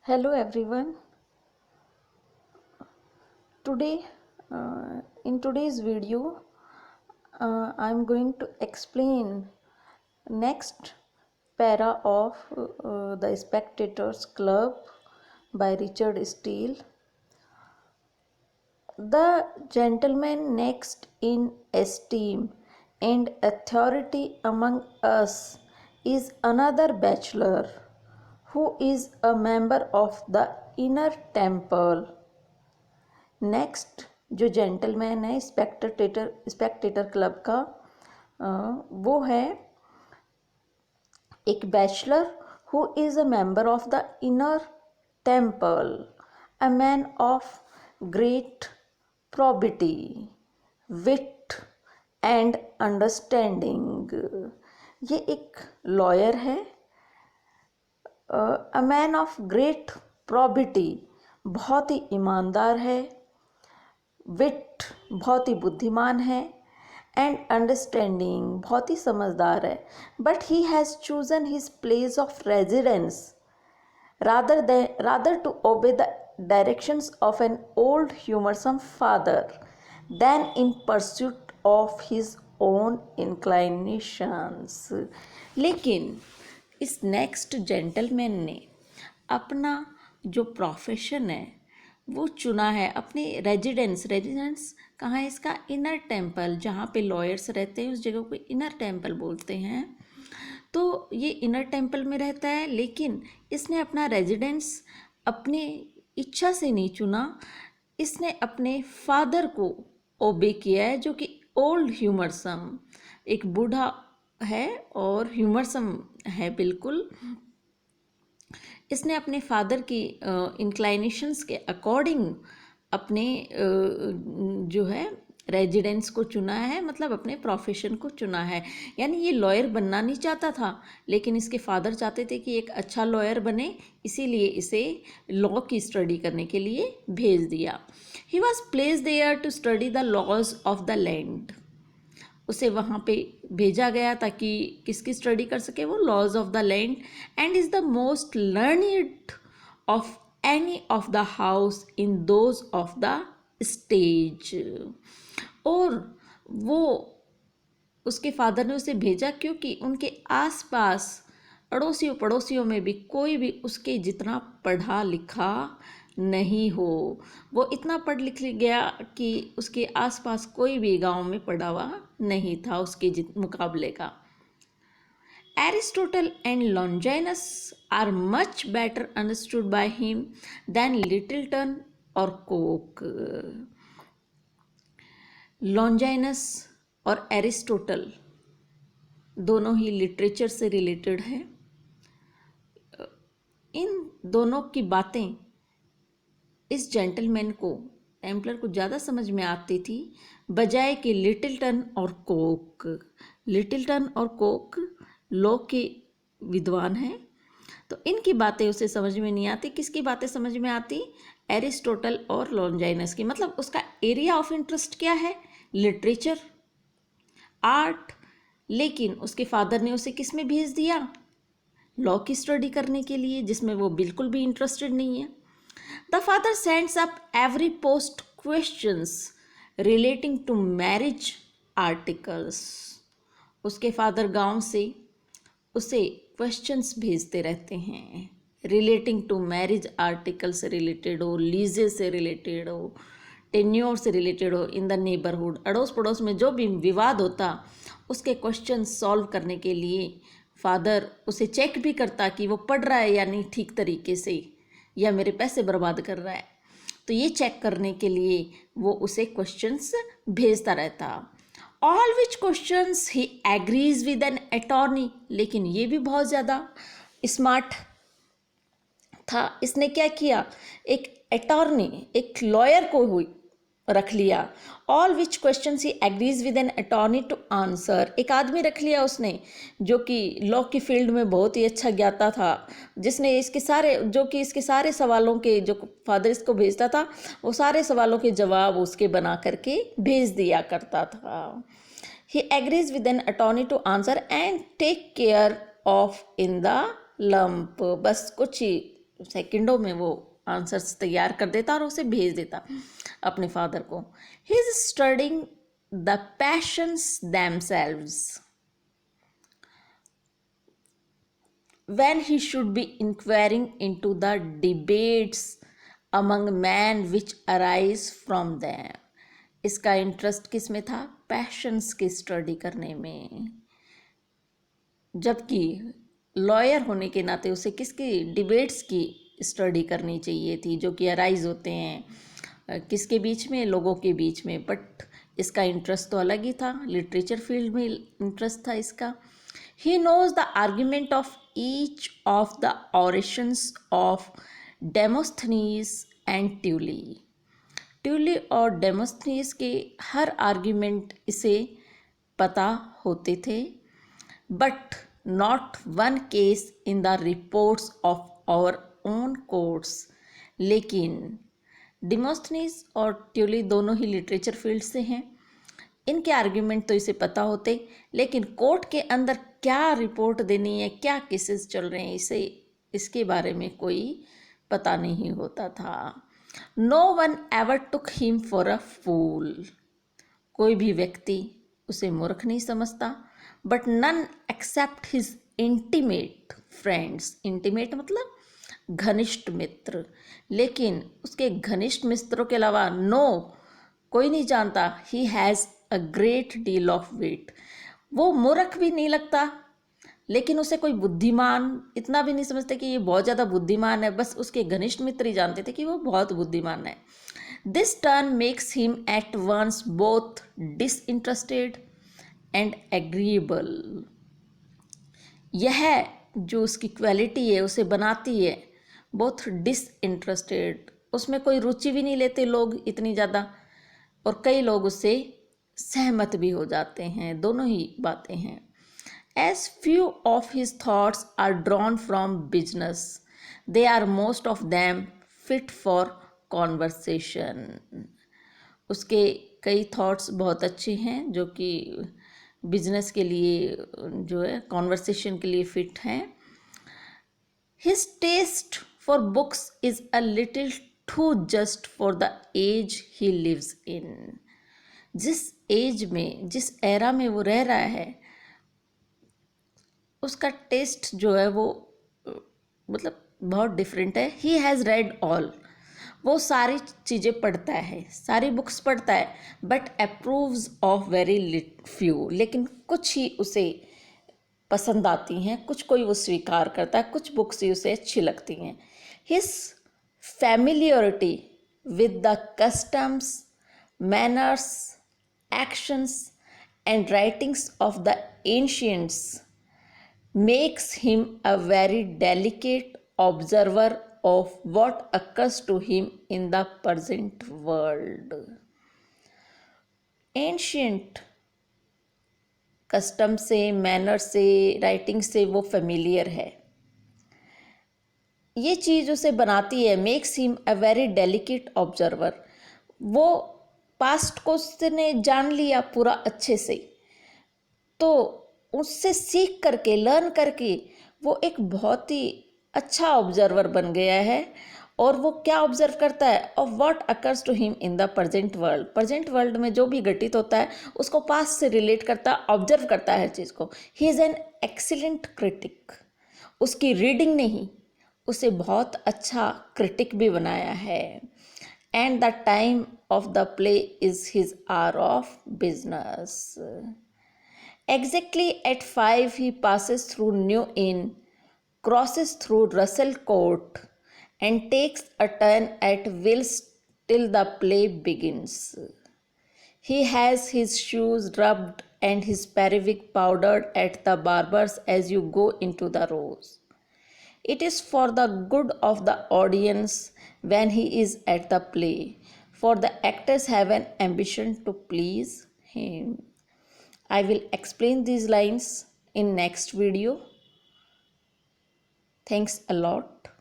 Hello everyone. Today, in today's video, I'm going to explain next para of The Spectators Club by Richard Steele. The gentleman next in esteem and authority among us is another bachelor who is a member of the inner temple. Next जो gentleman है spectator club का वो है एक bachelor who is a member of the Inner Temple, a man of great probity, wit and understanding. ये एक lawyer है। A man of great probity, बहुत ही ईमानदार है। विट, बहुत ही बुद्धिमान है। एंड अंडरस्टैंडिंग, बहुत ही समझदार है। But he has chosen his place of residence rather to obey the directions of an old humorsome father than in pursuit of his own inclinations। लेकिन इस नेक्स्ट जेंटलमैन ने अपना जो प्रोफेशन है वो चुना है, अपनी रेजिडेंस कहाँ है इसका? इनर टेम्पल, जहाँ पे लॉयर्स रहते हैं उस जगह को इनर टेम्पल बोलते हैं। तो ये इनर टेम्पल में रहता है, लेकिन इसने अपना रेजिडेंस अपनी इच्छा से नहीं चुना। इसने अपने फादर को ओबे किया है, जो कि ओल्ड ह्यूमरसम, एक बूढ़ा है और ह्यूमरसम है बिल्कुल। इसने अपने फादर की इंक्लाइनेशंस के अकॉर्डिंग अपने जो है रेजिडेंस को चुना है, मतलब अपने प्रोफेशन को चुना है। यानी ये लॉयर बनना नहीं चाहता था, लेकिन इसके फादर चाहते थे कि एक अच्छा लॉयर बने, इसीलिए इसे लॉ की स्टडी करने के लिए भेज दिया। He was placed there to study the laws of the land. उसे वहाँ पे भेजा गया ताकि किसकी स्टडी कर सके? वो laws of the land. And is the most learned of any of the house in those of the stage. और वो उसके फादर ने उसे भेजा क्योंकि उनके आसपास अड़ोसियों पड़ोसियों में भी कोई भी उसके जितना पढ़ा लिखा नहीं हो। वो इतना पढ़ लिख गया कि उसके आसपास कोई भी गांव में पढ़ा हुआ नहीं था उसके मुकाबले का। Aristotle and Longinus are much better understood by him than Littleton और कोक। लॉन्जाइनस और एरिस्टोटल दोनों ही लिटरेचर से रिलेटेड हैं। इन दोनों की बातें इस जेंटलमैन को, टेम्पलर को ज़्यादा समझ में आती थी बजाय कि लिटिलटन और कोक। लिटिलटन और कोक लॉ के विद्वान हैं, तो इनकी बातें उसे समझ में नहीं आती। किसकी बातें समझ में आती? एरिस्टोटल और लॉन्जाइनस की। मतलब उसका एरिया ऑफ इंटरेस्ट क्या है? Literature, art. लेकिन उसके फादर ने उसे किस में भेज दिया? लॉ की स्टडी करने के लिए, जिसमें वो बिल्कुल भी इंटरेस्टेड नहीं है। The father sends up every post questions relating to marriage articles। उसके फादर गांव से उसे क्वेश्चंस भेजते रहते हैं, रिलेटिंग टू मैरिज आर्टिकल से रिलेटेड हो, लीजे से रिलेटेड हो, टेन्योर से रिलेटेड हो, इन द नेबरहुड, अड़ोस पड़ोस में जो भी विवाद होता उसके क्वेश्चन सॉल्व करने के लिए फादर उसे चेक भी करता कि वो पढ़ रहा है या नहीं ठीक तरीके से, या मेरे पैसे बर्बाद कर रहा है। तो ये चेक करने के लिए वो उसे क्वेश्चंस भेजता रहता। All which questions he agrees with an attorney. लेकिन ये भी बहुत ज़्यादा स्मार्ट था। इसने क्या किया? एक अटॉर्नी, एक लॉयर को हुई रख लिया। All which question he agrees with an attorney to answer. एक आदमी रख लिया उसने जो कि लॉ की फील्ड में बहुत ही अच्छा ज्ञाता था, जिसने इसके सारे सवालों के, जो फादर इसको भेजता था वो सारे सवालों के जवाब उसके बना करके भेज दिया करता था। He agrees with an attorney to answer and take care of in the lump. बस कुछ ही सेकंडों में वो आंसर्स तैयार कर देता और उसे भेज देता अपने फादर को. He is studying the patience themselves when he should be inquiring into the debates among men which arise from them. इसका इंटरेस्ट किस में था? पैशंस की स्टडी करने में. जबकि लॉयर होने के नाते उसे किसकी डिबेट्स की स्टडी करनी चाहिए थी, जो कि अराइज होते हैं किसके बीच में? लोगों के बीच में. बट इसका इंटरेस्ट तो अलग ही था, लिटरेचर फील्ड में इंटरेस्ट था इसका. He knows the argument of each of the orations of Demosthenes and Tully. Tully और डेमोस्थनीस के हर आर्ग्यूमेंट इसे पता होते थे. But not one case in the reports of our own courts. लेकिन डेमोस्थनीस और ट्यूली दोनों ही लिटरेचर फील्ड से हैं. इनके आर्ग्यूमेंट तो इसे पता होते, लेकिन कोर्ट के अंदर क्या रिपोर्ट देनी है, क्या केसेस चल रहे हैं, इसे इसके बारे में कोई पता नहीं होता था. No one ever took him for a fool. कोई भी व्यक्ति उसे मूर्ख नहीं समझता. But none except his intimate friends. Intimate मतलब घनिष्ठ मित्र. लेकिन उसके घनिष्ठ मित्रों के अलावा कोई नहीं जानता. He has a great deal of wit. वो मूर्ख भी नहीं लगता, लेकिन उसे कोई बुद्धिमान इतना भी नहीं समझते कि ये बहुत ज़्यादा बुद्धिमान है. बस उसके घनिष्ठ मित्र ही जानते थे कि वो बहुत बुद्धिमान है. This turn makes him at once both disinterested and agreeable. यह जो उसकी क्वालिटी है उसे बनाती है बोथ डिसइंटरेस्टेड. उसमें कोई रुचि भी नहीं लेते लोग इतनी ज़्यादा, और कई लोग उससे सहमत भी हो जाते हैं. दोनों ही बातें हैं. As few of his thoughts are drawn from business, they are most of them fit for conversation. उसके कई थॉट्स बहुत अच्छे हैं जो कि बिजनेस के लिए जो है कॉन्वर्सेशन के लिए फिट हैं. His taste for books is a little too just for the age he lives in. जिस एज में, जिस एरा में वो रह रहा है, उसका टेस्ट जो है वो मतलब बहुत डिफरेंट है. He has read all. वो सारी चीज़ें पढ़ता है, सारी बुक्स पढ़ता है. But approves of very few. लेकिन कुछ ही उसे पसंद आती हैं, कुछ कोई वो स्वीकार करता है, कुछ बुक्स ही उसे अच्छी लगती हैं. His familiarity with the customs, manners, actions and writings of the ancients makes him a very delicate observer of what occurs to him in the present world. Ancient custom से, मैनर से, writing से वो familiar है. ये चीज़ उसे बनाती है makes him a very delicate observer. वो पास्ट को उसने जान लिया पूरा अच्छे से, तो उससे सीख करके, लर्न करके वो एक बहुत ही अच्छा ऑब्जर्वर बन गया है. और वो क्या ऑब्जर्व करता है? Of what occurs to him in the present world. Present world में जो भी घटित होता है उसको पास्ट से रिलेट करता, ऑब्जर्व करता है हर चीज़ को. He is an excellent critic. उसकी रीडिंग ने ही उसे बहुत अच्छा क्रिटिक भी बनाया है. And the time of the play is his hour of business. Exactly at 5 he passes through New Inn, crosses through Russell Court, and takes a turn at Will's till the play begins. He has his shoes rubbed and his periwig powdered at the barber's as you go into the rows. It is for the good of the audience when he is at the play, for the actors have an ambition to please him. I will explain these lines in next video. Thanks a lot.